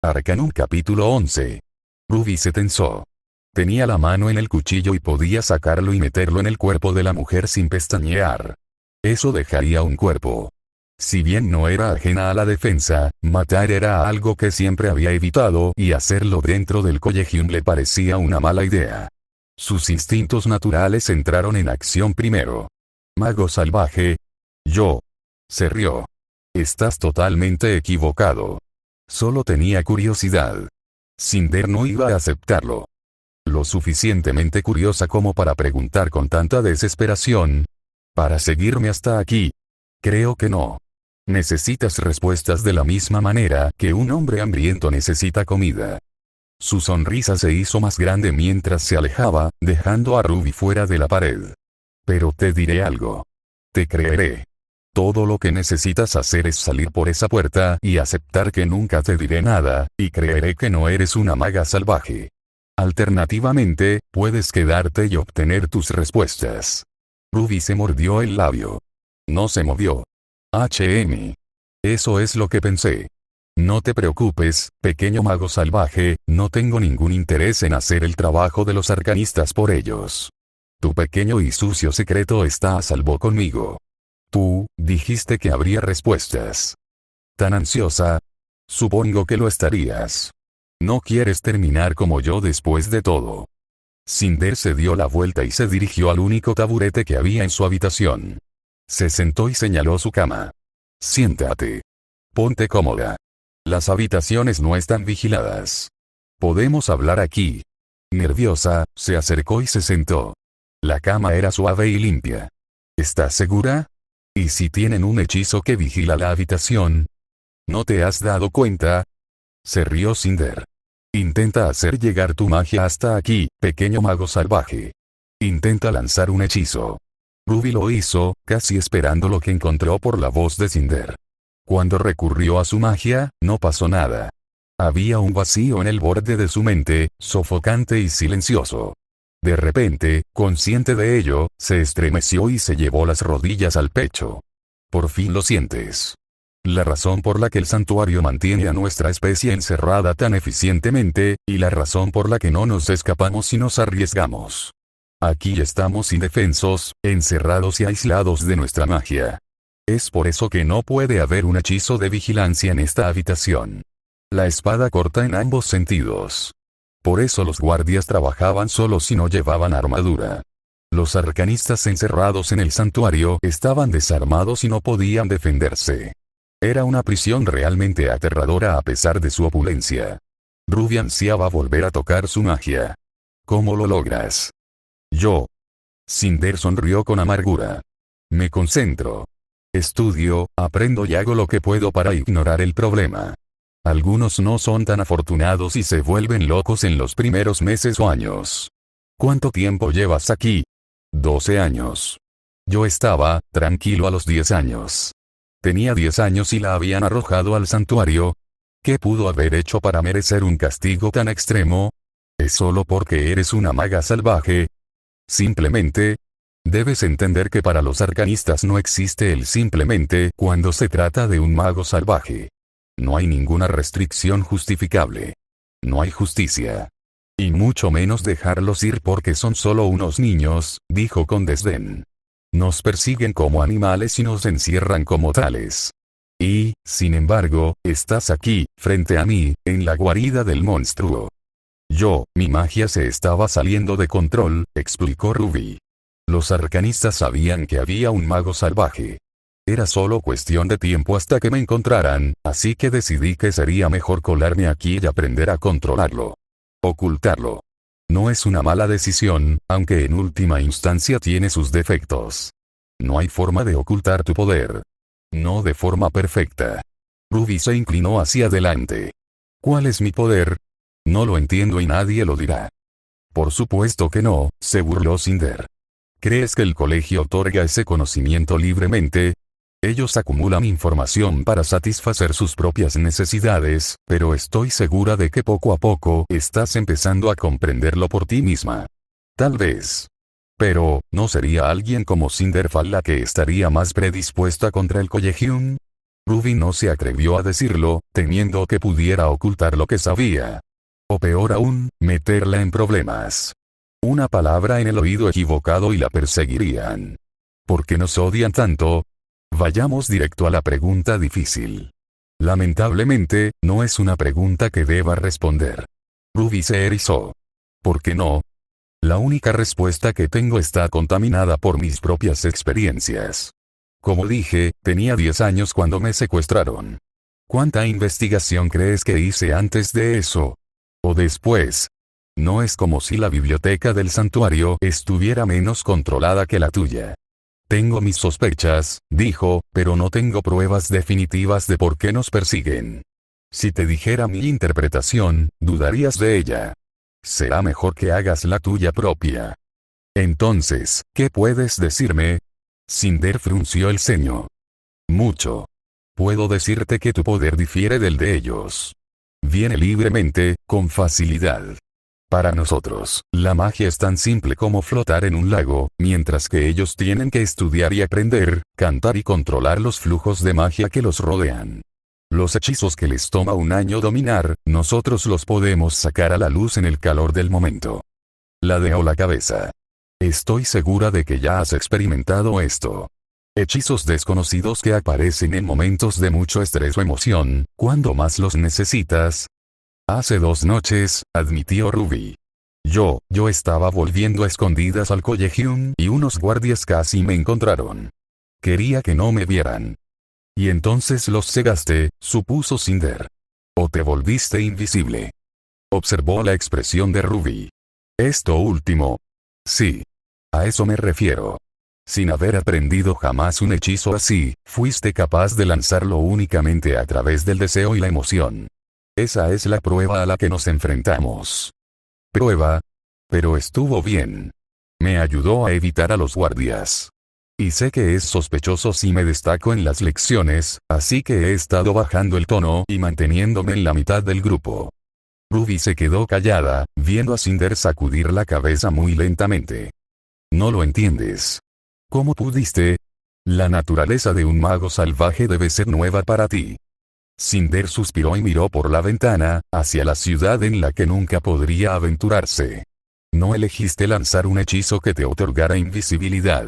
Arcanum capítulo 11. Ruby se tensó. Tenía la mano en el cuchillo y podía sacarlo y meterlo en el cuerpo de la mujer sin pestañear. Eso dejaría un cuerpo. Si bien no era ajena a la defensa, matar era algo que siempre había evitado y hacerlo dentro del Collegium le parecía una mala idea. Sus instintos naturales entraron en acción primero. Mago salvaje. Yo. Se rió. Estás totalmente equivocado. Solo tenía curiosidad. Cinder no iba a aceptarlo. Lo suficientemente curiosa como para preguntar con tanta desesperación. ¿Para seguirme hasta aquí? Creo que no. Necesitas respuestas de la misma manera que un hombre hambriento necesita comida. Su sonrisa se hizo más grande mientras se alejaba, dejando a Ruby fuera de la pared. Pero te diré algo. Te creeré. Todo lo que necesitas hacer es salir por esa puerta y aceptar que nunca te diré nada, y creeré que no eres una maga salvaje. Alternativamente, puedes quedarte y obtener tus respuestas. Ruby se mordió el labio. No se movió. Eso es lo que pensé. No te preocupes, pequeño mago salvaje, no tengo ningún interés en hacer el trabajo de los arcanistas por ellos. Tu pequeño y sucio secreto está a salvo conmigo. Tú, dijiste que habría respuestas. ¿Tan ansiosa? Supongo que lo estarías. No quieres terminar como yo después de todo. Cinder se dio la vuelta y se dirigió al único taburete que había en su habitación. Se sentó y señaló su cama. Siéntate. Ponte cómoda. Las habitaciones no están vigiladas. Podemos hablar aquí. Nerviosa, se acercó y se sentó. La cama era suave y limpia. ¿Estás segura? ¿Y si tienen un hechizo que vigila la habitación? ¿No te has dado cuenta? Se rió Cinder. Intenta hacer llegar tu magia hasta aquí, pequeño mago salvaje. Intenta lanzar un hechizo. Ruby lo hizo, casi esperando lo que encontró por la voz de Cinder. Cuando recurrió a su magia, no pasó nada. Había un vacío en el borde de su mente, sofocante y silencioso. De repente, consciente de ello, se estremeció y se llevó las rodillas al pecho. Por fin lo sientes. La razón por la que el santuario mantiene a nuestra especie encerrada tan eficientemente, y la razón por la que no nos escapamos y nos arriesgamos. Aquí estamos indefensos, encerrados y aislados de nuestra magia. Es por eso que no puede haber un hechizo de vigilancia en esta habitación. La espada corta en ambos sentidos. Por eso los guardias trabajaban solos y no llevaban armadura. Los arcanistas encerrados en el santuario estaban desarmados y no podían defenderse. Era una prisión realmente aterradora a pesar de su opulencia. Ruby ansiaba volver a tocar su magia. ¿Cómo lo logras? Yo. Cinder sonrió con amargura. Me concentro. Estudio, aprendo y hago lo que puedo para ignorar el problema. Algunos no son tan afortunados y se vuelven locos en los primeros meses o años. ¿Cuánto tiempo llevas aquí? 12 años. Yo estaba, tranquilo a los 10 años. Tenía 10 años y la habían arrojado al santuario. ¿Qué pudo haber hecho para merecer un castigo tan extremo? ¿Es solo porque eres una maga salvaje? Simplemente. Debes entender que para los arcanistas no existe el simplemente cuando se trata de un mago salvaje. No hay ninguna restricción justificable. No hay justicia. Y mucho menos dejarlos ir porque son solo unos niños, dijo con desdén. Nos persiguen como animales y nos encierran como tales. Y, sin embargo, estás aquí, frente a mí, en la guarida del monstruo. Mi magia se estaba saliendo de control, explicó Ruby. Los arcanistas sabían que había un mago salvaje. Era solo cuestión de tiempo hasta que me encontraran, así que decidí que sería mejor colarme aquí y aprender a controlarlo. Ocultarlo. No es una mala decisión, aunque en última instancia tiene sus defectos. No hay forma de ocultar tu poder. No de forma perfecta. Ruby se inclinó hacia adelante. ¿Cuál es mi poder? No lo entiendo y nadie lo dirá. Por supuesto que no, se burló Cinder. ¿Crees que el colegio otorga ese conocimiento libremente? Ellos acumulan información para satisfacer sus propias necesidades, pero estoy segura de que poco a poco estás empezando a comprenderlo por ti misma. Tal vez. Pero, ¿no sería alguien como Cinderfall la que estaría más predispuesta contra el Collegium? Ruby no se atrevió a decirlo, temiendo que pudiera ocultar lo que sabía. O peor aún, meterla en problemas. Una palabra en el oído equivocado y la perseguirían. ¿Por qué nos odian tanto? Vayamos directo a la pregunta difícil. Lamentablemente, no es una pregunta que deba responder. Ruby se erizó. ¿Por qué no? La única respuesta que tengo está contaminada por mis propias experiencias. Como dije, tenía 10 años cuando me secuestraron. ¿Cuánta investigación crees que hice antes de eso? ¿O después? No es como si la biblioteca del santuario estuviera menos controlada que la tuya. Tengo mis sospechas, dijo, pero no tengo pruebas definitivas de por qué nos persiguen. Si te dijera mi interpretación, dudarías de ella. Será mejor que hagas la tuya propia. Entonces, ¿qué puedes decirme? Cinder frunció el ceño. Mucho. Puedo decirte que tu poder difiere del de ellos. Viene libremente, con facilidad. Para nosotros, la magia es tan simple como flotar en un lago, mientras que ellos tienen que estudiar y aprender, cantar y controlar los flujos de magia que los rodean. Los hechizos que les toma un año dominar, nosotros los podemos sacar a la luz en el calor del momento. Ladeó la cabeza. Estoy segura de que ya has experimentado esto. Hechizos desconocidos que aparecen en momentos de mucho estrés o emoción, cuando más los necesitas. Hace 2 noches, admitió Ruby. Yo estaba volviendo a escondidas al Collegium y unos guardias casi me encontraron. Quería que no me vieran. Y entonces los cegaste, supuso Cinder. O te volviste invisible. Observó la expresión de Ruby. Esto último. Sí. A eso me refiero. Sin haber aprendido jamás un hechizo así, fuiste capaz de lanzarlo únicamente a través del deseo y la emoción. Esa es la prueba a la que nos enfrentamos. ¿Prueba? Pero estuvo bien. Me ayudó a evitar a los guardias. Y sé que es sospechoso si me destaco en las lecciones, así que he estado bajando el tono y manteniéndome en la mitad del grupo. Ruby se quedó callada, viendo a Cinder sacudir la cabeza muy lentamente. No lo entiendes. ¿Cómo pudiste? La naturaleza de un mago salvaje debe ser nueva para ti. Cinder suspiró y miró por la ventana, hacia la ciudad en la que nunca podría aventurarse. No elegiste lanzar un hechizo que te otorgara invisibilidad.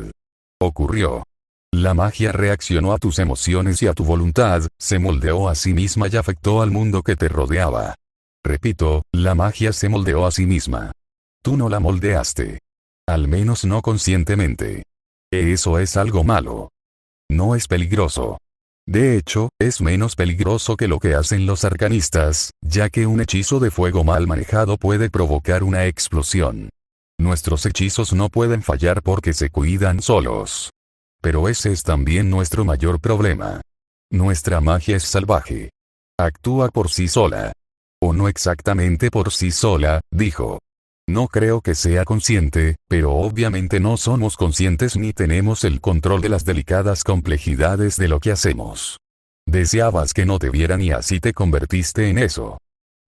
Ocurrió. La magia reaccionó a tus emociones y a tu voluntad, se moldeó a sí misma y afectó al mundo que te rodeaba. Repito, la magia se moldeó a sí misma. Tú no la moldeaste. Al menos no conscientemente. Eso es algo malo. No es peligroso. De hecho, es menos peligroso que lo que hacen los arcanistas, ya que un hechizo de fuego mal manejado puede provocar una explosión. Nuestros hechizos no pueden fallar porque se cuidan solos. Pero ese es también nuestro mayor problema. Nuestra magia es salvaje. Actúa por sí sola. O no exactamente por sí sola, dijo. No creo que sea consciente, pero obviamente no somos conscientes ni tenemos el control de las delicadas complejidades de lo que hacemos. Deseabas que no te vieran y así te convertiste en eso.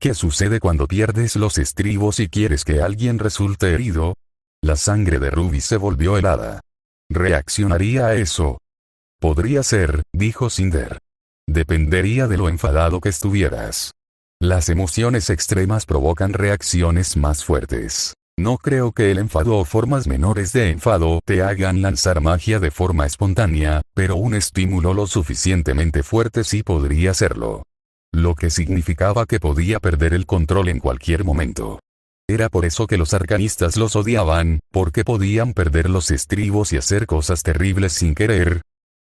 ¿Qué sucede cuando pierdes los estribos y quieres que alguien resulte herido? La sangre de Ruby se volvió helada. ¿Reaccionaría a eso? Podría ser, dijo Cinder. Dependería de lo enfadado que estuvieras. Las emociones extremas provocan reacciones más fuertes. No creo que el enfado o formas menores de enfado te hagan lanzar magia de forma espontánea, pero un estímulo lo suficientemente fuerte sí podría hacerlo. Lo que significaba que podía perder el control en cualquier momento. Era por eso que los arcanistas los odiaban, porque podían perder los estribos y hacer cosas terribles sin querer.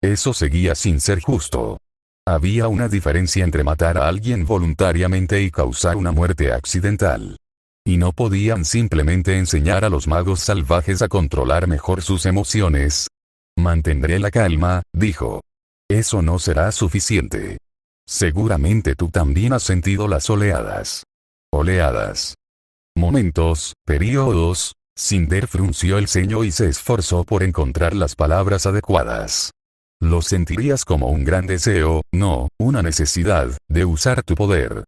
Eso seguía sin ser justo. Había una diferencia entre matar a alguien voluntariamente y causar una muerte accidental. Y no podían simplemente enseñar a los magos salvajes a controlar mejor sus emociones. Mantendré la calma, dijo. Eso no será suficiente. Seguramente tú también has sentido las oleadas. Oleadas. Momentos, periodos. Cinder frunció el ceño y se esforzó por encontrar las palabras adecuadas. Lo sentirías como un gran deseo, no, una necesidad, de usar tu poder.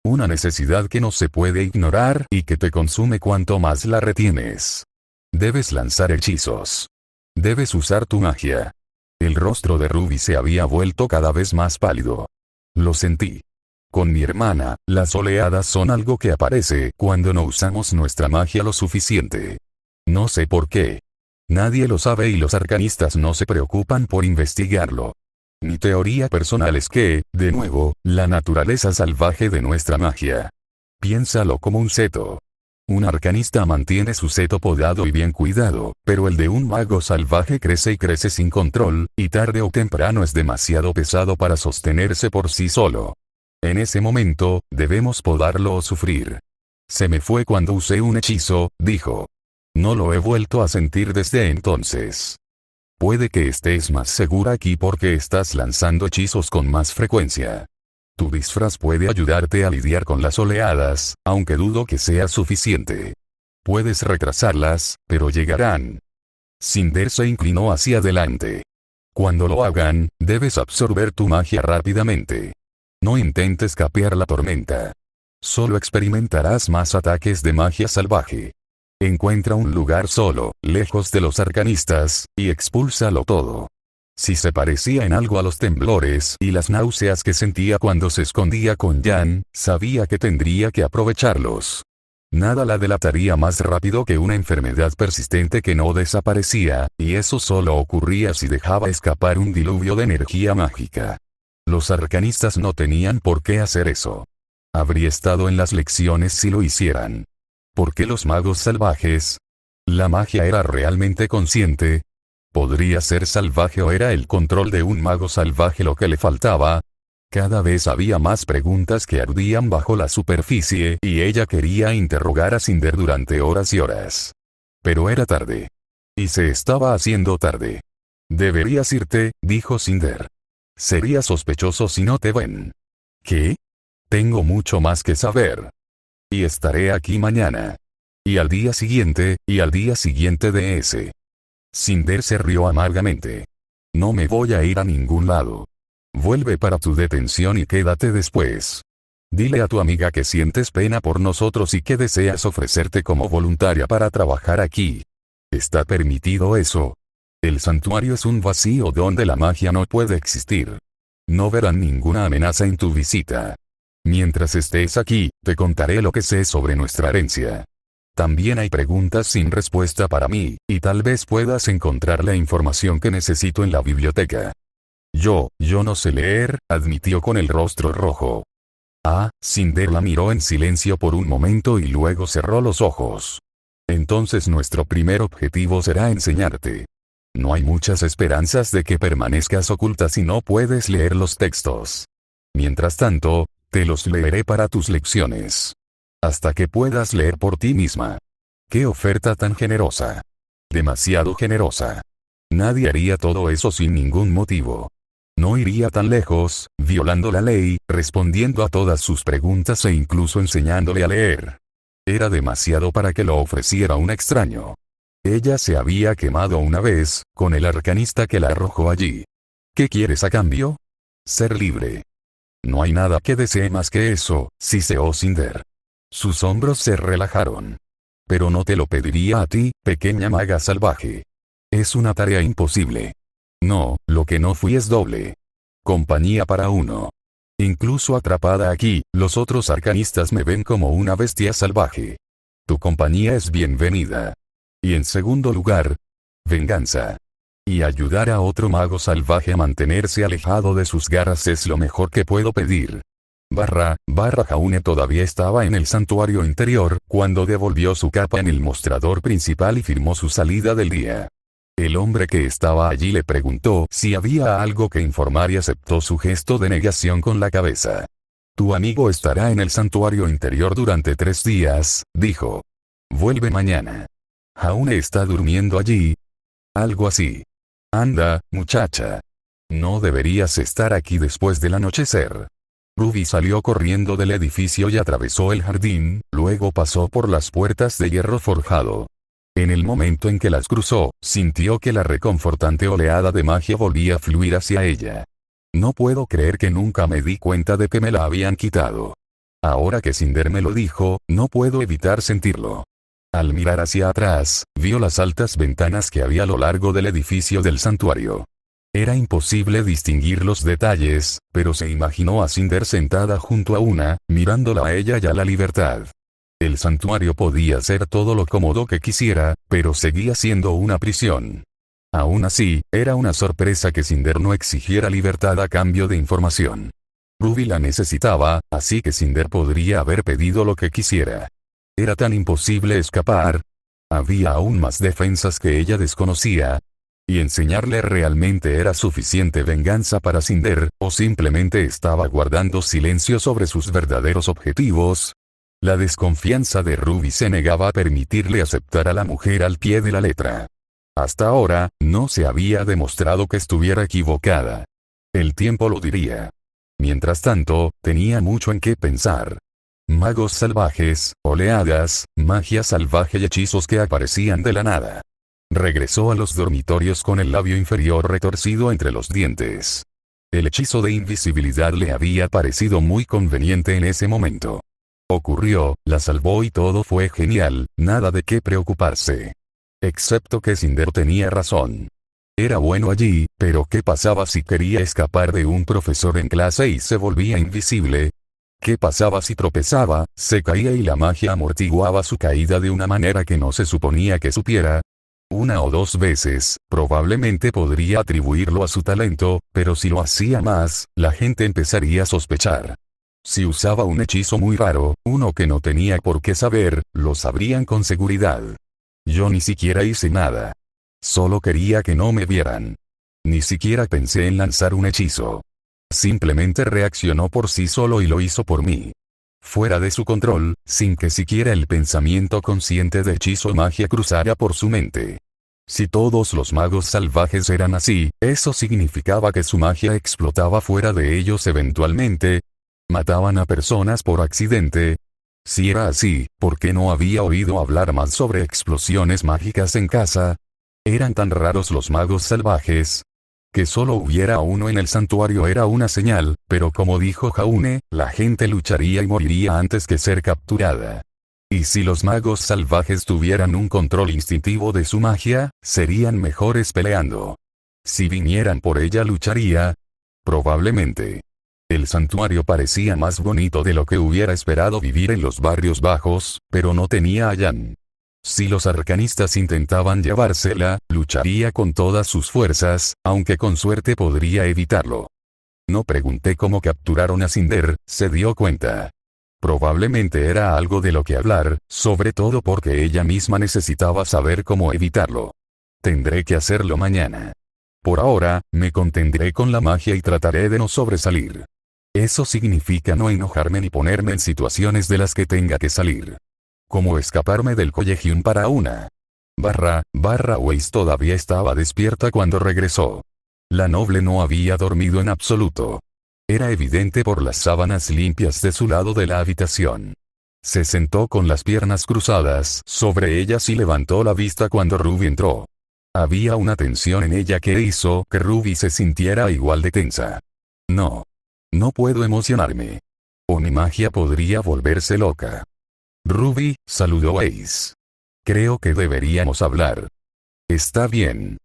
Una necesidad que no se puede ignorar y que te consume cuanto más la retienes. Debes lanzar hechizos. Debes usar tu magia. El rostro de Ruby se había vuelto cada vez más pálido. Lo sentí. Con mi hermana, las oleadas son algo que aparece cuando no usamos nuestra magia lo suficiente. No sé por qué. Nadie lo sabe y los arcanistas no se preocupan por investigarlo. Mi teoría personal es que, de nuevo, la naturaleza salvaje de nuestra magia. Piénsalo como un seto. Un arcanista mantiene su seto podado y bien cuidado, pero el de un mago salvaje crece y crece sin control, y tarde o temprano es demasiado pesado para sostenerse por sí solo. En ese momento, debemos podarlo o sufrir. Se me fue cuando usé un hechizo, dijo. No lo he vuelto a sentir desde entonces. Puede que estés más segura aquí porque estás lanzando hechizos con más frecuencia. Tu disfraz puede ayudarte a lidiar con las oleadas, aunque dudo que sea suficiente. Puedes retrasarlas, pero llegarán. Cinder se inclinó hacia adelante. Cuando lo hagan, debes absorber tu magia rápidamente. No intentes capear la tormenta. Solo experimentarás más ataques de magia salvaje. Encuentra un lugar solo, lejos de los arcanistas, y expúlsalo todo. Si se parecía en algo a los temblores y las náuseas que sentía cuando se escondía con Jan, sabía que tendría que aprovecharlos. Nada la delataría más rápido que una enfermedad persistente que no desaparecía, y eso solo ocurría si dejaba escapar un diluvio de energía mágica. Los arcanistas no tenían por qué hacer eso. Habría estado en las lecciones si lo hicieran. ¿Por qué los magos salvajes? ¿La magia era realmente consciente? ¿Podría ser salvaje o era el control de un mago salvaje lo que le faltaba? Cada vez había más preguntas que ardían bajo la superficie y ella quería interrogar a Cinder durante horas y horas. Pero era tarde. Y se estaba haciendo tarde. Deberías irte, dijo Cinder. Sería sospechoso si no te ven. ¿Qué? Tengo mucho más que saber. Y estaré aquí mañana. Y al día siguiente, y al día siguiente de ese. Cinder se rió amargamente. No me voy a ir a ningún lado. Vuelve para tu detención y quédate después. Dile a tu amiga que sientes pena por nosotros y que deseas ofrecerte como voluntaria para trabajar aquí. ¿Está permitido eso? El santuario es un vacío donde la magia no puede existir. No verán ninguna amenaza en tu visita. Mientras estés aquí, te contaré lo que sé sobre nuestra herencia. También hay preguntas sin respuesta para mí, y tal vez puedas encontrar la información que necesito en la biblioteca. Yo no sé leer, admitió con el rostro rojo. Cinder la miró en silencio por un momento y luego cerró los ojos. Entonces nuestro primer objetivo será enseñarte. No hay muchas esperanzas de que permanezcas oculta si no puedes leer los textos. Mientras tanto, te los leeré para tus lecciones. Hasta que puedas leer por ti misma. ¡Qué oferta tan generosa! Demasiado generosa. Nadie haría todo eso sin ningún motivo. No iría tan lejos, violando la ley, respondiendo a todas sus preguntas e incluso enseñándole a leer. Era demasiado para que lo ofreciera un extraño. Ella se había quemado una vez, con el arcanista que la arrojó allí. ¿Qué quieres a cambio? Ser libre. No hay nada que desee más que eso, siseó Cinder. Sus hombros se relajaron. Pero no te lo pediría a ti, pequeña maga salvaje. Es una tarea imposible. No, lo que no fui es doble. Compañía para uno. Incluso atrapada aquí, los otros arcanistas me ven como una bestia salvaje. Tu compañía es bienvenida. Y en segundo lugar, venganza. Y ayudar a otro mago salvaje a mantenerse alejado de sus garras es lo mejor que puedo pedir. Jaune todavía estaba en el santuario interior, cuando devolvió su capa en el mostrador principal y firmó su salida del día. El hombre que estaba allí le preguntó si había algo que informar y aceptó su gesto de negación con la cabeza. Tu amigo estará en el santuario interior durante 3 días, dijo. Vuelve mañana. Jaune está durmiendo allí. Algo así. Anda, muchacha. No deberías estar aquí después del anochecer. Ruby salió corriendo del edificio y atravesó el jardín, luego pasó por las puertas de hierro forjado. En el momento en que las cruzó, sintió que la reconfortante oleada de magia volvía a fluir hacia ella. No puedo creer que nunca me di cuenta de que me la habían quitado. Ahora que Cinder me lo dijo, no puedo evitar sentirlo. Al mirar hacia atrás, vio las altas ventanas que había a lo largo del edificio del santuario. Era imposible distinguir los detalles, pero se imaginó a Cinder sentada junto a una, mirándola a ella y a la libertad. El santuario podía ser todo lo cómodo que quisiera, pero seguía siendo una prisión. Aún así, era una sorpresa que Cinder no exigiera libertad a cambio de información. Ruby la necesitaba, así que Cinder podría haber pedido lo que quisiera. Era tan imposible escapar. Había aún más defensas que ella desconocía. Y enseñarle realmente era suficiente venganza para Cinder, o simplemente estaba guardando silencio sobre sus verdaderos objetivos. La desconfianza de Ruby se negaba a permitirle aceptar a la mujer al pie de la letra. Hasta ahora, no se había demostrado que estuviera equivocada. El tiempo lo diría. Mientras tanto, tenía mucho en qué pensar. Magos salvajes, oleadas, magia salvaje y hechizos que aparecían de la nada. Regresó a los dormitorios con el labio inferior retorcido entre los dientes. El hechizo de invisibilidad le había parecido muy conveniente en ese momento. Ocurrió, la salvó y todo fue genial, nada de qué preocuparse. Excepto que Cinder tenía razón. Era bueno allí, pero ¿qué pasaba si quería escapar de un profesor en clase y se volvía invisible? ¿Qué pasaba si tropezaba, se caía y la magia amortiguaba su caída de una manera que no se suponía que supiera? Una o dos veces, probablemente podría atribuirlo a su talento, pero si lo hacía más, la gente empezaría a sospechar. Si usaba un hechizo muy raro, uno que no tenía por qué saber, lo sabrían con seguridad. Yo ni siquiera hice nada. Solo quería que no me vieran. Ni siquiera pensé en lanzar un hechizo. Simplemente reaccionó por sí solo y lo hizo por mí. Fuera de su control, sin que siquiera el pensamiento consciente de hechizo o magia cruzara por su mente. Si todos los magos salvajes eran así, eso significaba que su magia explotaba fuera de ellos eventualmente. Mataban a personas por accidente. Si era así, ¿por qué no había oído hablar más sobre explosiones mágicas en casa? Eran tan raros los magos salvajes. Que solo hubiera uno en el santuario era una señal, pero como dijo Jaune, la gente lucharía y moriría antes que ser capturada. Y si los magos salvajes tuvieran un control instintivo de su magia, serían mejores peleando. Si vinieran por ella lucharía. Probablemente. El santuario parecía más bonito de lo que hubiera esperado vivir en los barrios bajos, pero no tenía a Jan. Si los arcanistas intentaban llevársela, lucharía con todas sus fuerzas, aunque con suerte podría evitarlo. No pregunté cómo capturaron a Cinder, se dio cuenta. Probablemente era algo de lo que hablar, sobre todo porque ella misma necesitaba saber cómo evitarlo. Tendré que hacerlo mañana. Por ahora, me contendré con la magia y trataré de no sobresalir. Eso significa no enojarme ni ponerme en situaciones de las que tenga que salir. Como escaparme del Collegium para una. Weiss todavía estaba despierta cuando regresó. La noble no había dormido en absoluto. Era evidente por las sábanas limpias de su lado de la habitación. Se sentó con las piernas cruzadas sobre ellas y levantó la vista cuando Ruby entró. Había una tensión en ella que hizo que Ruby se sintiera igual de tensa. No. No puedo emocionarme. O mi magia podría volverse loca. Ruby, saludó Weiss. Creo que deberíamos hablar. Está bien.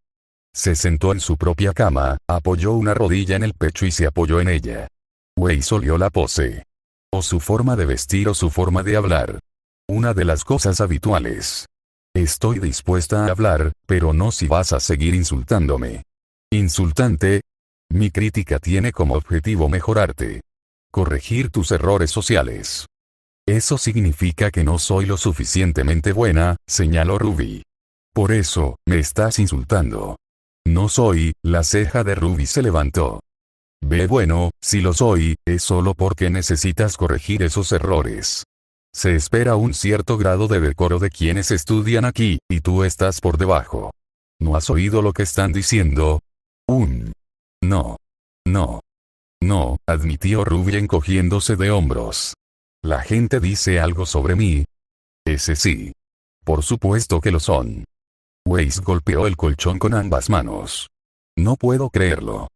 Se sentó en su propia cama, apoyó una rodilla en el pecho y se apoyó en ella. Weiss olió la pose. O su forma de vestir o su forma de hablar. Una de las cosas habituales. Estoy dispuesta a hablar, pero no si vas a seguir insultándome. ¿Insultante? Mi crítica tiene como objetivo mejorarte. Corregir tus errores sociales. Eso significa que no soy lo suficientemente buena, señaló Ruby. Por eso, me estás insultando. No soy, la ceja de Ruby se levantó. Bueno, si lo soy, es solo porque necesitas corregir esos errores. Se espera un cierto grado de decoro de quienes estudian aquí, y tú estás por debajo. ¿No has oído lo que están diciendo? No. No, admitió Ruby encogiéndose de hombros. La gente dice algo sobre mí. Ese sí. Por supuesto que lo son. Weiss golpeó el colchón con ambas manos. No puedo creerlo.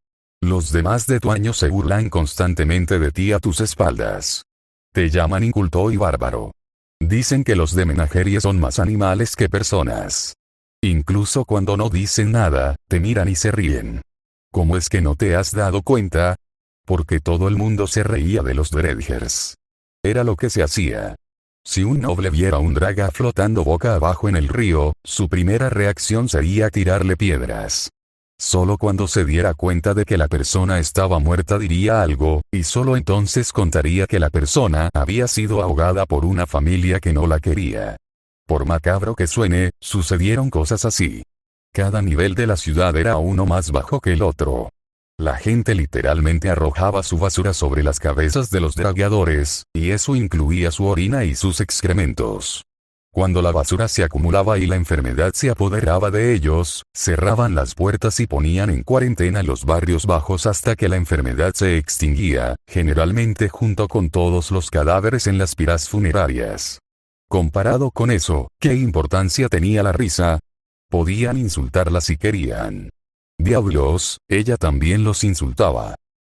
Los demás de tu año se burlan constantemente de ti a tus espaldas. Te llaman inculto y bárbaro. Dicen que los de Menagerie son más animales que personas. Incluso cuando no dicen nada, te miran y se ríen. ¿Cómo es que no te has dado cuenta? Porque todo el mundo se reía de los dredgers. Era lo que se hacía. Si un noble viera un draga flotando boca abajo en el río, su primera reacción sería tirarle piedras. Solo cuando se diera cuenta de que la persona estaba muerta diría algo, y solo entonces contaría que la persona había sido ahogada por una familia que no la quería. Por macabro que suene, sucedieron cosas así. Cada nivel de la ciudad era uno más bajo que el otro. La gente literalmente arrojaba su basura sobre las cabezas de los dragueadores, y eso incluía su orina y sus excrementos. Cuando la basura se acumulaba y la enfermedad se apoderaba de ellos, cerraban las puertas y ponían en cuarentena los barrios bajos hasta que la enfermedad se extinguía, generalmente junto con todos los cadáveres en las piras funerarias. Comparado con eso, ¿qué importancia tenía la risa? Podían insultarla si querían. Diablos, ella también los insultaba.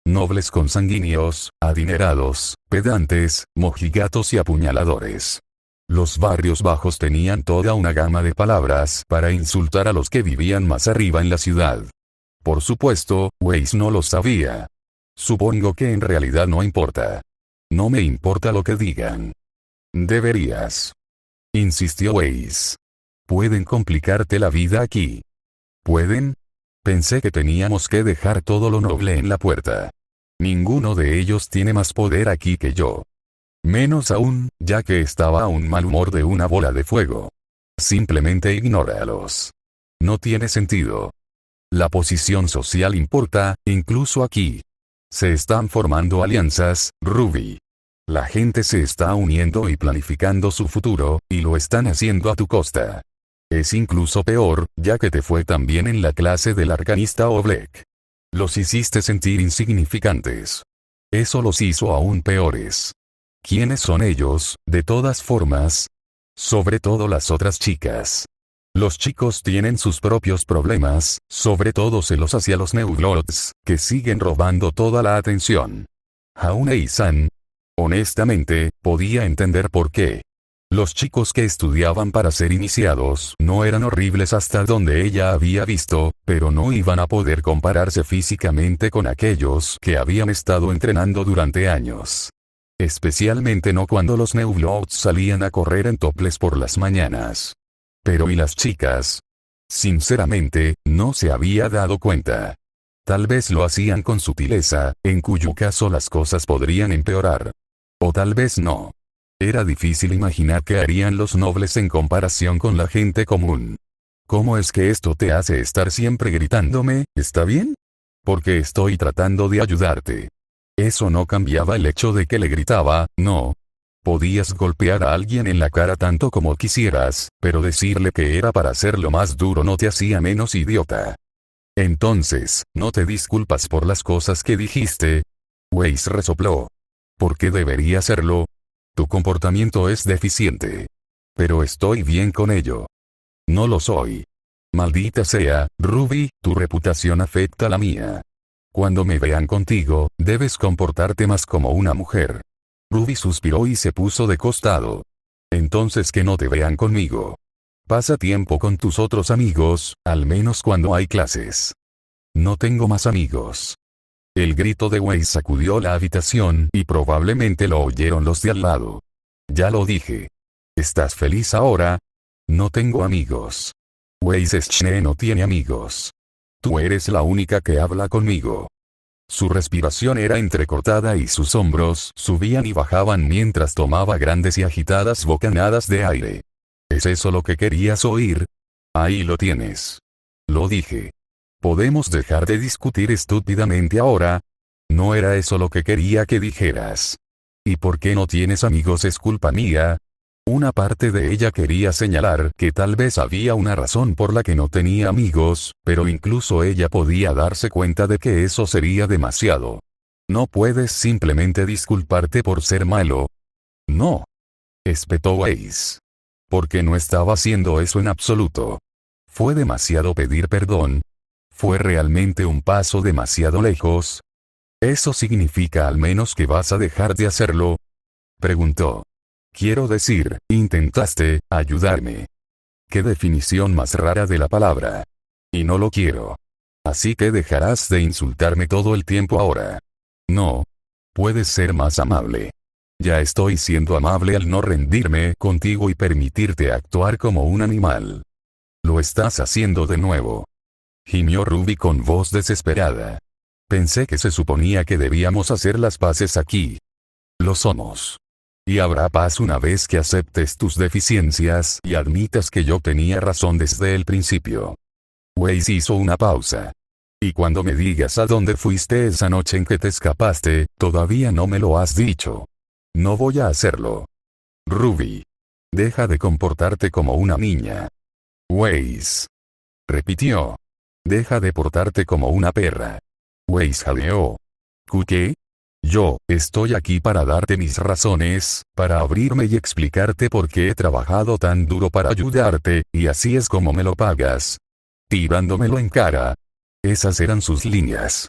Nobles consanguíneos, adinerados, pedantes, mojigatos y apuñaladores. Los barrios bajos tenían toda una gama de palabras para insultar a los que vivían más arriba en la ciudad. Por supuesto, Weiss no lo sabía. Supongo que en realidad no importa. No me importa lo que digan. Deberías. Insistió Weiss. Pueden complicarte la vida aquí. ¿Pueden? Pensé que teníamos que dejar todo lo noble en la puerta. Ninguno de ellos tiene más poder aquí que yo. Menos aún, ya que estaba a un mal humor de una bola de fuego. Simplemente ignóralos. No tiene sentido. La posición social importa, incluso aquí. Se están formando alianzas, Ruby. La gente se está uniendo y planificando su futuro, y lo están haciendo a tu costa. Es incluso peor, ya que te fue tan bien en la clase del arcanista Oblek. Los hiciste sentir insignificantes. Eso los hizo aún peores. ¿Quiénes son ellos, de todas formas? Sobre todo las otras chicas. Los chicos tienen sus propios problemas, sobre todo celos hacia los Neuglots, que siguen robando toda la atención. Haunei-san. Honestamente, podía entender por qué. Los chicos que estudiaban para ser iniciados no eran horribles hasta donde ella había visto, pero no iban a poder compararse físicamente con aquellos que habían estado entrenando durante años. Especialmente no cuando los Neuglots salían a correr en toples por las mañanas. Pero ¿y las chicas? Sinceramente, no se había dado cuenta. Tal vez lo hacían con sutileza, en cuyo caso las cosas podrían empeorar. O tal vez no. Era difícil imaginar qué harían los nobles en comparación con la gente común. ¿Cómo es que esto te hace estar siempre gritándome, ¿está bien? Porque estoy tratando de ayudarte. Eso no cambiaba el hecho de que le gritaba, no. Podías golpear a alguien en la cara tanto como quisieras, pero decirle que era para hacerlo más duro no te hacía menos idiota. Entonces, ¿no te disculpas por las cosas que dijiste? Weiss resopló. ¿Por qué debería hacerlo? Tu comportamiento es deficiente. Pero estoy bien con ello. No lo soy. Maldita sea, Ruby, tu reputación afecta la mía. Cuando me vean contigo, debes comportarte más como una mujer. Ruby suspiró y se puso de costado. Entonces que no te vean conmigo. Pasa tiempo con tus otros amigos, al menos cuando hay clases. No tengo más amigos. El grito de Weiss sacudió la habitación y probablemente lo oyeron los de al lado. Ya lo dije. ¿Estás feliz ahora? No tengo amigos. Weiss Schne no tiene amigos. Tú eres la única que habla conmigo. Su respiración era entrecortada y sus hombros subían y bajaban mientras tomaba grandes y agitadas bocanadas de aire. ¿Es eso lo que querías oír? Ahí lo tienes. Lo dije. ¿Podemos dejar de discutir estúpidamente ahora? No era eso lo que quería que dijeras. ¿Y por qué no tienes amigos es culpa mía? Una parte de ella quería señalar que tal vez había una razón por la que no tenía amigos, pero incluso ella podía darse cuenta de que eso sería demasiado. No puedes simplemente disculparte por ser malo. No. Espetó Weiss. Porque no estaba haciendo eso en absoluto. Fue demasiado pedir perdón. ¿Fue realmente un paso demasiado lejos? ¿Eso significa al menos que vas a dejar de hacerlo? Preguntó. Quiero decir, intentaste ayudarme. ¿Qué definición más rara de la palabra? Y no lo quiero. Así que dejarás de insultarme todo el tiempo ahora. No. Puedes ser más amable. Ya estoy siendo amable al no rendirme contigo y permitirte actuar como un animal. Lo estás haciendo de nuevo. Gimió Ruby con voz desesperada. Pensé que se suponía que debíamos hacer las paces aquí. Lo somos. Y habrá paz una vez que aceptes tus deficiencias y admitas que yo tenía razón desde el principio. Weiss hizo una pausa. Y cuando me digas a dónde fuiste esa noche en que te escapaste, todavía no me lo has dicho. No voy a hacerlo. Ruby. Deja de comportarte como una niña. Weiss. Repitió. Deja de portarte como una perra. Weiss jadeó. ¿Qué? Yo, estoy aquí para darte mis razones, para abrirme y explicarte por qué he trabajado tan duro para ayudarte, y así es como me lo pagas. Tirándomelo en cara. Esas eran sus líneas.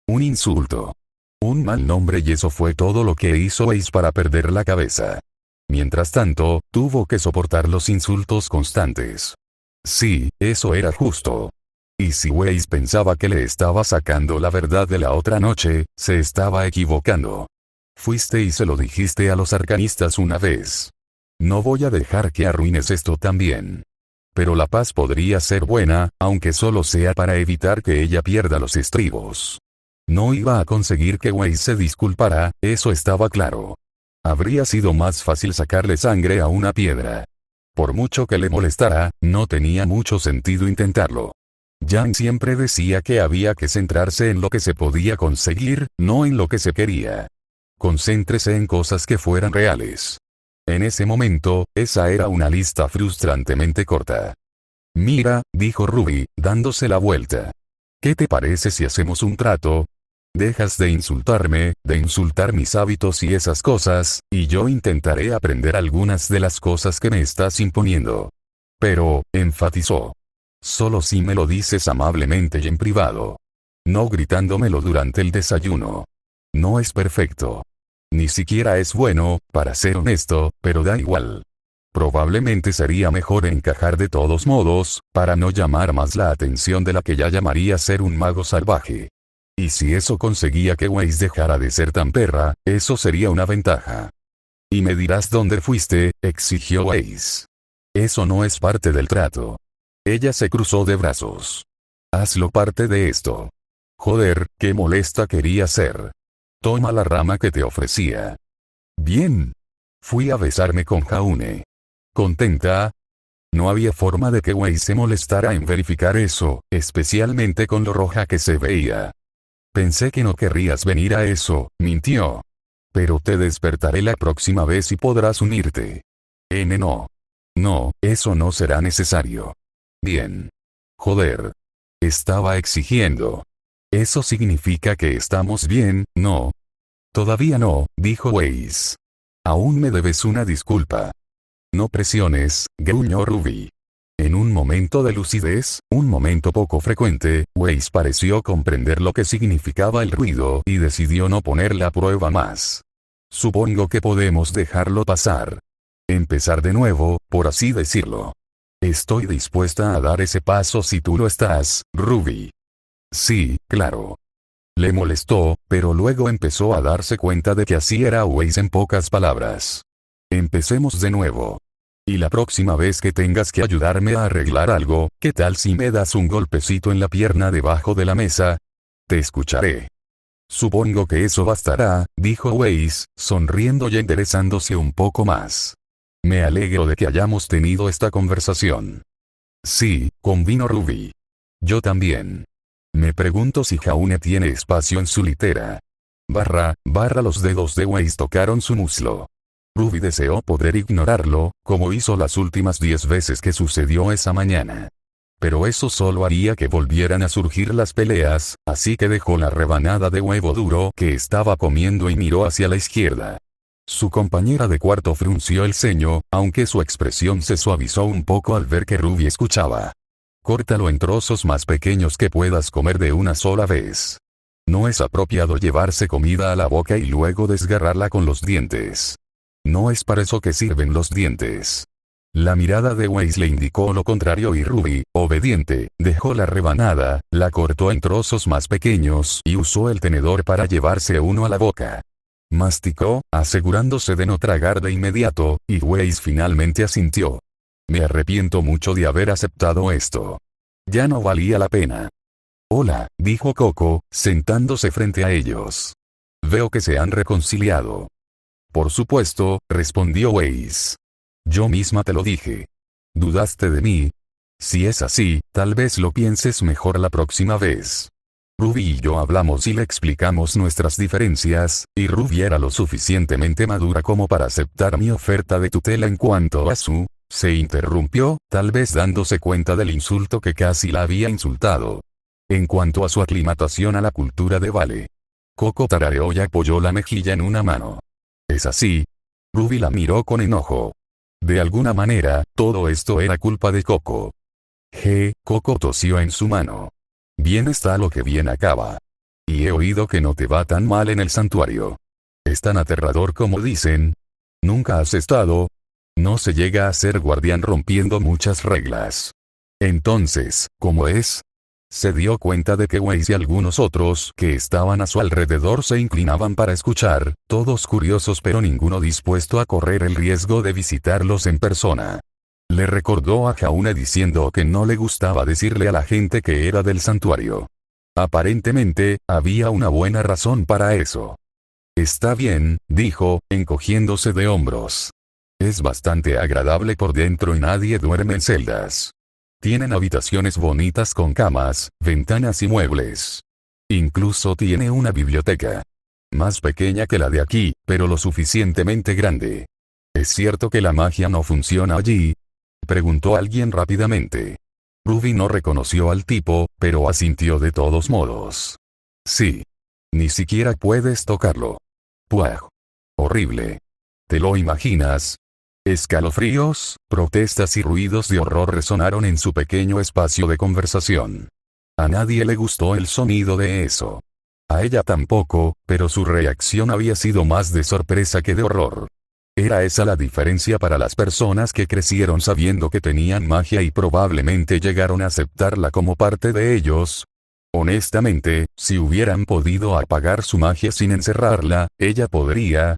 Un insulto. Un mal nombre y eso fue todo lo que hizo Weiss para perder la cabeza. Mientras tanto, tuvo que soportar los insultos constantes. Sí, eso era justo. Y si Weiss pensaba que le estaba sacando la verdad de la otra noche, se estaba equivocando. Fuiste y se lo dijiste a los arcanistas una vez. No voy a dejar que arruines esto también. Pero la paz podría ser buena, aunque solo sea para evitar que ella pierda los estribos. No iba a conseguir que Weiss se disculpara, eso estaba claro. Habría sido más fácil sacarle sangre a una piedra. Por mucho que le molestara, no tenía mucho sentido intentarlo. Yang siempre decía que había que centrarse en lo que se podía conseguir, no en lo que se quería. Concéntrese en cosas que fueran reales. En ese momento, esa era una lista frustrantemente corta. Mira, dijo Ruby, dándose la vuelta. ¿Qué te parece si hacemos un trato? Dejas de insultarme, de insultar mis hábitos y esas cosas, y yo intentaré aprender algunas de las cosas que me estás imponiendo. Pero, enfatizó. Solo si me lo dices amablemente y en privado. No gritándomelo durante el desayuno. No es perfecto. Ni siquiera es bueno, para ser honesto, pero da igual. Probablemente sería mejor encajar de todos modos, para no llamar más la atención de la que ya llamaría ser un mago salvaje. Y si eso conseguía que Weiss dejara de ser tan perra, eso sería una ventaja. Y me dirás dónde fuiste, exigió Weiss. Eso no es parte del trato. Ella se cruzó de brazos. Hazlo parte de esto. Joder, qué molesta quería ser. Toma la rama que te ofrecía. Bien. Fui a besarme con Jaune. ¿Contenta? No había forma de que Weiss se molestara en verificar eso, especialmente con lo roja que se veía. Pensé que no querrías venir a eso, mintió. Pero te despertaré la próxima vez y podrás unirte. No. No, eso no será necesario. Bien. Joder. Estaba exigiendo. Eso significa que estamos bien, ¿no? Todavía no, dijo Weiss. Aún me debes una disculpa. No presiones, gruñó Ruby. En un momento de lucidez, un momento poco frecuente, Weiss pareció comprender lo que significaba el ruido y decidió no ponerle a prueba más. Supongo que podemos dejarlo pasar. Empezar de nuevo, por así decirlo. Estoy dispuesta a dar ese paso si tú lo estás, Ruby. Sí, claro. Le molestó, pero luego empezó a darse cuenta de que así era Weiss en pocas palabras. Empecemos de nuevo. Y la próxima vez que tengas que ayudarme a arreglar algo, ¿qué tal si me das un golpecito en la pierna debajo de la mesa? Te escucharé. Supongo que eso bastará, dijo Weiss, sonriendo y enderezándose un poco más. Me alegro de que hayamos tenido esta conversación. Sí, convino Ruby. Yo también. Me pregunto si Jaune tiene espacio en su litera. Barra los dedos de Weiss tocaron su muslo. Ruby deseó poder ignorarlo, como hizo las últimas 10 veces que sucedió esa mañana. Pero eso solo haría que volvieran a surgir las peleas, así que dejó la rebanada de huevo duro que estaba comiendo y miró hacia la izquierda. Su compañera de cuarto frunció el ceño, aunque su expresión se suavizó un poco al ver que Ruby escuchaba. Córtalo en trozos más pequeños que puedas comer de una sola vez. No es apropiado llevarse comida a la boca y luego desgarrarla con los dientes. No es para eso que sirven los dientes. La mirada de Weiss le indicó lo contrario y Ruby, obediente, dejó la rebanada, la cortó en trozos más pequeños y usó el tenedor para llevarse uno a la boca. Masticó, asegurándose de no tragar de inmediato, y Weiss finalmente asintió. Me arrepiento mucho de haber aceptado esto. Ya no valía la pena. Hola, dijo Coco, sentándose frente a ellos. Veo que se han reconciliado. Por supuesto, respondió Weiss. Yo misma te lo dije. ¿Dudaste de mí? Si es así, tal vez lo pienses mejor la próxima vez. Ruby y yo hablamos y le explicamos nuestras diferencias, y Ruby era lo suficientemente madura como para aceptar mi oferta de tutela en cuanto a su... Se interrumpió, tal vez dándose cuenta del insulto que casi la había insultado. En cuanto a su aclimatación a la cultura de Vale. Coco tarareó y apoyó la mejilla en una mano. ¿Es así? Ruby la miró con enojo. De alguna manera, todo esto era culpa de Coco. Coco tosió en su mano. Bien está lo que bien acaba. Y he oído que no te va tan mal en el santuario. ¿Es tan aterrador como dicen? ¿Nunca has estado? No se llega a ser guardián rompiendo muchas reglas. Entonces, ¿cómo es? Se dio cuenta de que Weiss y algunos otros que estaban a su alrededor se inclinaban para escuchar, todos curiosos pero ninguno dispuesto a correr el riesgo de visitarlos en persona. Le recordó a Jaune diciendo que no le gustaba decirle a la gente que era del santuario. Aparentemente, había una buena razón para eso. Está bien, dijo, encogiéndose de hombros. Es bastante agradable por dentro y nadie duerme en celdas. Tienen habitaciones bonitas con camas, ventanas y muebles. Incluso tiene una biblioteca. Más pequeña que la de aquí, pero lo suficientemente grande. ¿Es cierto que la magia no funciona allí? Preguntó alguien rápidamente. Ruby no reconoció al tipo, pero asintió de todos modos. Sí. Ni siquiera puedes tocarlo. ¡Puah! Horrible. ¿Te lo imaginas? Escalofríos, protestas y ruidos de horror resonaron en su pequeño espacio de conversación. A nadie le gustó el sonido de eso. A ella tampoco, pero su reacción había sido más de sorpresa que de horror. ¿Era esa la diferencia para las personas que crecieron sabiendo que tenían magia y probablemente llegaron a aceptarla como parte de ellos? Honestamente, si hubieran podido apagar su magia sin encerrarla, ella podría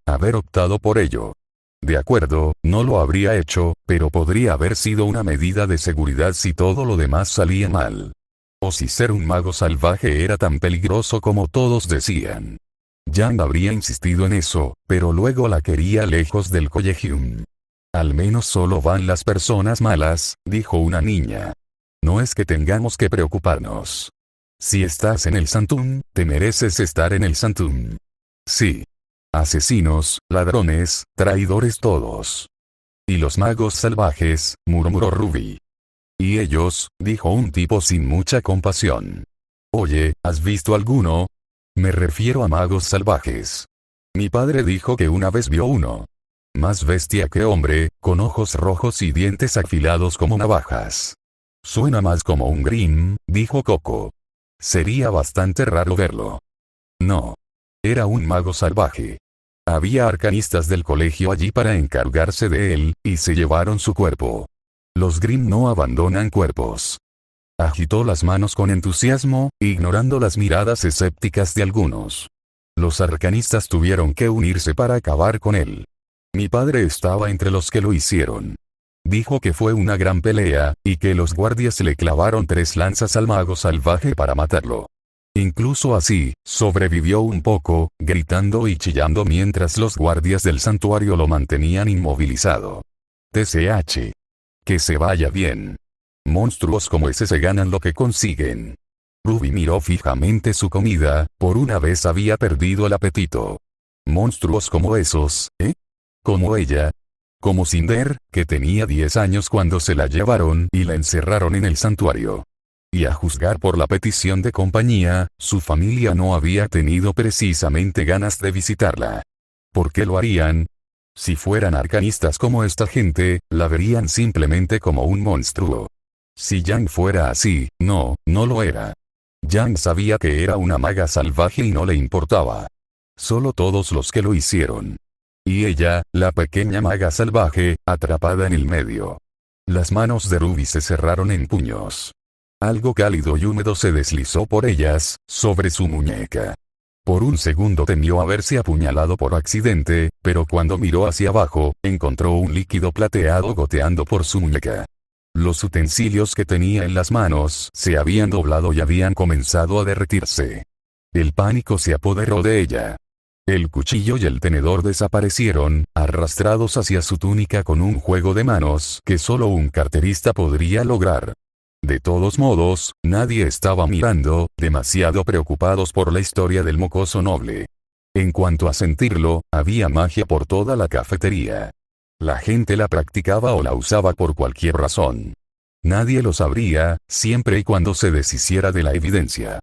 haber optado por ello. De acuerdo, no lo habría hecho, pero podría haber sido una medida de seguridad si todo lo demás salía mal. O si ser un mago salvaje era tan peligroso como todos decían. Yang habría insistido en eso, pero luego la quería lejos del Collegium. Al menos solo van las personas malas, dijo una niña. No es que tengamos que preocuparnos. Si estás en el Santum, te mereces estar en el Santum. Sí. Asesinos, ladrones, traidores todos. Y los magos salvajes, murmuró Ruby. Y ellos, dijo un tipo sin mucha compasión. Oye, ¿has visto alguno? Me refiero a magos salvajes. Mi padre dijo que una vez vio uno. Más bestia que hombre, con ojos rojos y dientes afilados como navajas. Suena más como un Grimm, dijo Coco. Sería bastante raro verlo. No. Era un mago salvaje. Había arcanistas del colegio allí para encargarse de él, y se llevaron su cuerpo. Los Grimm no abandonan cuerpos. Agitó las manos con entusiasmo, ignorando las miradas escépticas de algunos. Los arcanistas tuvieron que unirse para acabar con él. Mi padre estaba entre los que lo hicieron. Dijo que fue una gran pelea, y que los guardias le clavaron 3 lanzas al mago salvaje para matarlo. Incluso así, sobrevivió un poco, gritando y chillando mientras los guardias del santuario lo mantenían inmovilizado. TCH. Que se vaya bien. Monstruos como ese se ganan lo que consiguen. Ruby miró fijamente su comida, por una vez había perdido el apetito. Monstruos como esos, ¿eh? Como ella. Como Cinder, que tenía 10 años cuando se la llevaron y la encerraron en el santuario. Y a juzgar por la petición de compañía, su familia no había tenido precisamente ganas de visitarla. ¿Por qué lo harían? Si fueran arcanistas como esta gente, la verían simplemente como un monstruo. Si Yang fuera así, no lo era. Yang sabía que era una maga salvaje y no le importaba. Solo todos los que lo hicieron. Y ella, la pequeña maga salvaje, atrapada en el medio. Las manos de Ruby se cerraron en puños. Algo cálido y húmedo se deslizó por ellas, sobre su muñeca. Por un segundo temió haberse apuñalado por accidente, pero cuando miró hacia abajo, encontró un líquido plateado goteando por su muñeca. Los utensilios que tenía en las manos se habían doblado y habían comenzado a derretirse. El pánico se apoderó de ella. El cuchillo y el tenedor desaparecieron, arrastrados hacia su túnica con un juego de manos que solo un carterista podría lograr. De todos modos, nadie estaba mirando, demasiado preocupados por la historia del mocoso noble. En cuanto a sentirlo, había magia por toda la cafetería. La gente la practicaba o la usaba por cualquier razón. Nadie lo sabría, siempre y cuando se deshiciera de la evidencia.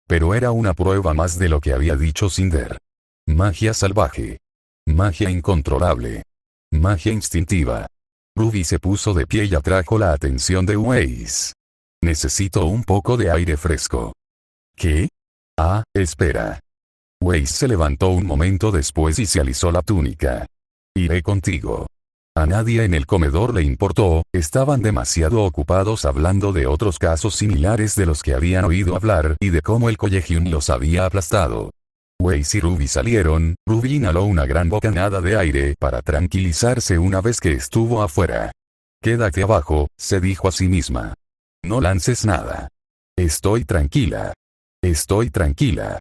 Pero era una prueba más de lo que había dicho Cinder. Magia salvaje. Magia incontrolable. Magia instintiva. Ruby se puso de pie y atrajo la atención de Weiss. Necesito un poco de aire fresco. ¿Qué? Ah, espera. Weiss se levantó un momento después y se alisó la túnica. Iré contigo. A nadie en el comedor le importó, estaban demasiado ocupados hablando de otros casos similares de los que habían oído hablar y de cómo el Collegium los había aplastado. Weiss y Ruby salieron, Ruby inhaló una gran bocanada de aire para tranquilizarse una vez que estuvo afuera. Quédate abajo, se dijo a sí misma. No lances nada. Estoy tranquila. Estoy tranquila.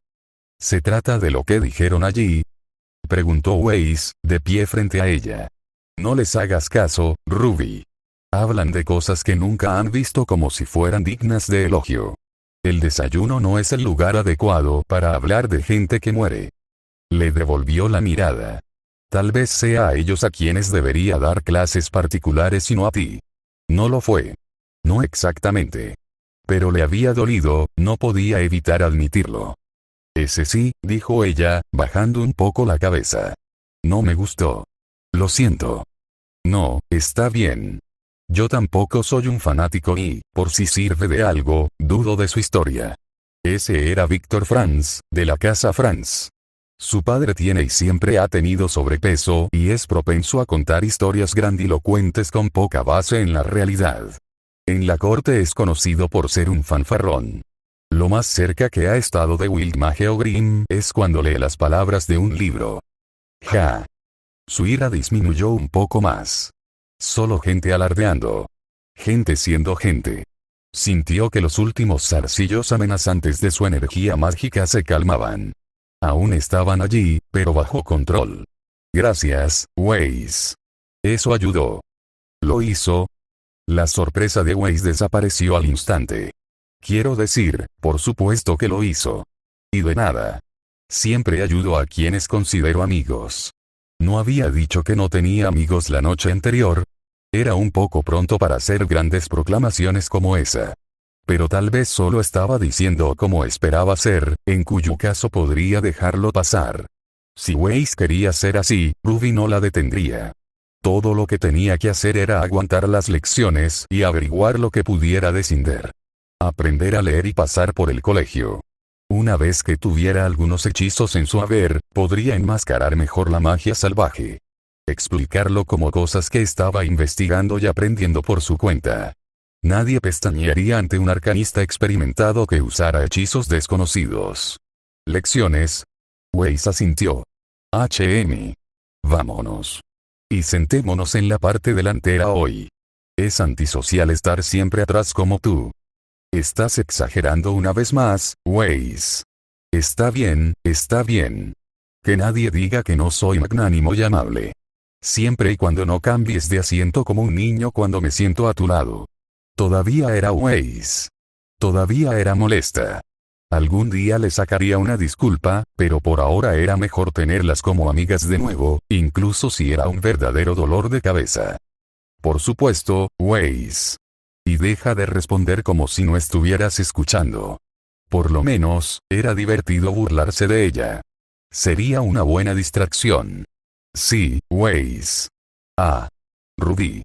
¿Se trata de lo que dijeron allí? Preguntó Weiss, de pie frente a ella. No les hagas caso, Ruby. Hablan de cosas que nunca han visto como si fueran dignas de elogio. El desayuno no es el lugar adecuado para hablar de gente que muere. Le devolvió la mirada. Tal vez sea a ellos a quienes debería dar clases particulares y no a ti. No lo fue. No exactamente. Pero le había dolido, no podía evitar admitirlo. Ese sí, dijo ella, bajando un poco la cabeza. No me gustó. Lo siento. No, está bien. Yo tampoco soy un fanático y, por si sirve de algo, dudo de su historia. Ese era Víctor Franz, de la casa Franz. Su padre tiene y siempre ha tenido sobrepeso y es propenso a contar historias grandilocuentes con poca base en la realidad. En la corte es conocido por ser un fanfarrón. Lo más cerca que ha estado de Wildmage o Grimm es cuando lee las palabras de un libro. Ja. Su ira disminuyó un poco más. Solo gente alardeando. Gente siendo gente. Sintió que los últimos zarcillos amenazantes de su energía mágica se calmaban. Aún estaban allí, pero bajo control. Gracias, Weiss. Eso ayudó. ¿Lo hizo? La sorpresa de Weiss desapareció al instante. Quiero decir, por supuesto que lo hizo. Y de nada. Siempre ayudo a quienes considero amigos. ¿No había dicho que no tenía amigos la noche anterior? Era un poco pronto para hacer grandes proclamaciones como esa. Pero tal vez solo estaba diciendo como esperaba ser, en cuyo caso podría dejarlo pasar. Si Weiss quería ser así, Ruby no la detendría. Todo lo que tenía que hacer era aguantar las lecciones y averiguar lo que pudiera de Cinder. Aprender a leer y pasar por el colegio. Una vez que tuviera algunos hechizos en su haber, podría enmascarar mejor la magia salvaje. Explicarlo como cosas que estaba investigando y aprendiendo por su cuenta. Nadie pestañearía ante un arcanista experimentado que usara hechizos desconocidos. Lecciones. Weiss asintió. Vámonos. Y sentémonos en la parte delantera hoy. Es antisocial estar siempre atrás como tú. Estás exagerando una vez más, Weiss. Está bien, está bien. Que nadie diga que no soy magnánimo y amable. Siempre y cuando no cambies de asiento como un niño cuando me siento a tu lado. Todavía era Weiss. Todavía era molesta. Algún día le sacaría una disculpa, pero por ahora era mejor tenerlas como amigas de nuevo, incluso si era un verdadero dolor de cabeza. Por supuesto, Weiss. Y deja de responder como si no estuvieras escuchando. Por lo menos, era divertido burlarse de ella. Sería una buena distracción. Sí, Weiss. Ah. Ruby.